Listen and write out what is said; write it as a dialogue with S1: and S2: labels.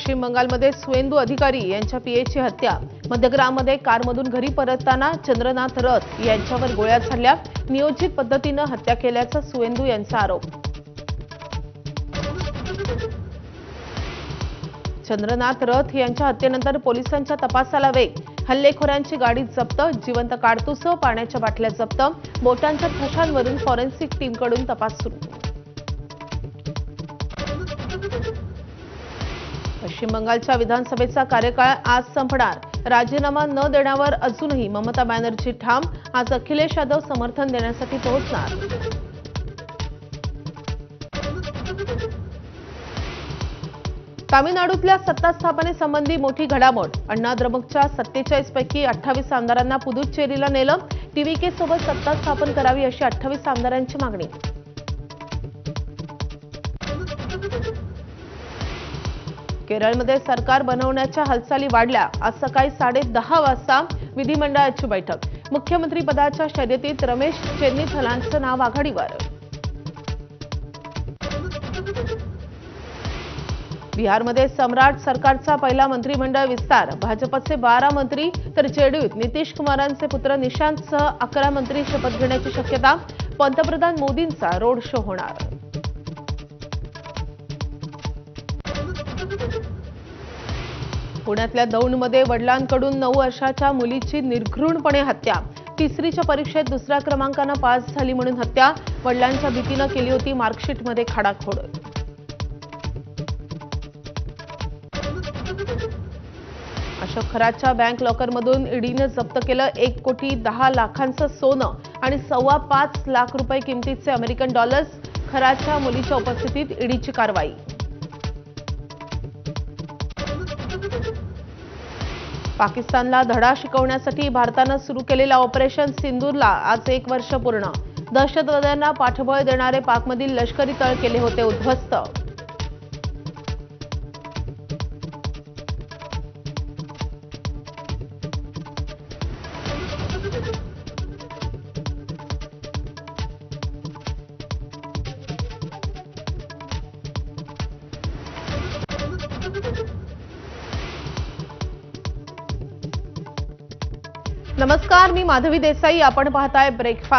S1: पश्चिम बंगालमध्ये सुवेंदू अधिकारी यांच्या पीएची हत्या। मध्यग्राममध्ये कारमधून घरी परतताना चंद्रनाथ रथ यांच्यावर गोळ्या झाडल्या। नियोजित पद्धतीने हत्या केल्याचा सुवेंदू यांचा आरोप। चंद्रनाथ रथ यांच्या हत्येनंतर पोलिसांच्या तपासाला वेग। हल्लेखोरांची गाडी जप्त, जिवंत काडतुसं, पाण्याच्या बाटल्या जप्त, बोटांच्या ठशांवरून फॉरेन्सिक टीमकडून तपास सुरू। पश्चिम बंगालच्या विधानसभेचा कार्यकाळ आज संपणार। राजीनामा न देण्यावर अजूनही ममता बॅनर्जी ठाम। आज अखिलेश यादव समर्थन देण्यासाठी पोहोचणार। तामिळनाडूतल्या सत्ता स्थापनेसंबंधी मोठी घडामोड। अण्णा द्रमुकच्या 47 पैकी 28 आमदारांना पुदुच्चेरीला नेलं। टीव्हीके सोबत सत्ता स्थापन करावी अशी 28 आमदारांची मागणी। केरळमध्ये सरकार बनवण्याच्या हालचाली वाढल्या। आज सकाळी 10:30 वाजता विधिमंडळाची बैठक। मुख्यमंत्री पदाच्या शर्यतीत रमेश चेन्निथलांचं नाव आघाडीवर। बिहारमध्ये सम्राट सरकारचा पहिला मंत्रिमंडळ विस्तार। भाजपचे 12 मंत्री तर जेडीयूत नितीश कुमारांचे पुत्र निशांतसह 11 मंत्री शपथ घेण्याची शक्यता। पंतप्रधान मोदींचा रोड शो होणार। पुण्यातल्या दौंडमध्ये वडिलांकडून 9 वर्षाच्या मुलीची निर्घृणपणे हत्या। तिसरीच्या परीक्षेत दुसऱ्या क्रमांकाने पास झाली म्हणून हत्या। वडिलांच्या भीतीने केली होती मार्कशीटमध्ये खाडाखोड। अशोक खरातच्या बँक लॉकरमधून ईडीने जप्त केलं 1,10,00,000चं सोनं आणि 5.25 लाख रुपये किमतीचे अमेरिकन डॉलर्स। खरातच्या मुलीच्या उपस्थितीत ईडीची कारवाई। पाकिस्तानला धडा शिकवण्यासाठी भारतानं सुरू केलेल्या ऑपरेशन सिंदूरला आज 1 वर्ष पूर्ण। दहशतवाद्यांना पाठबळ देणारे पाकमधील लष्करी तळ केले होते उद्ध्वस्त। नमस्कार, मी माधवी देसाई। आपण पाहताय ब्रेकफास्ट।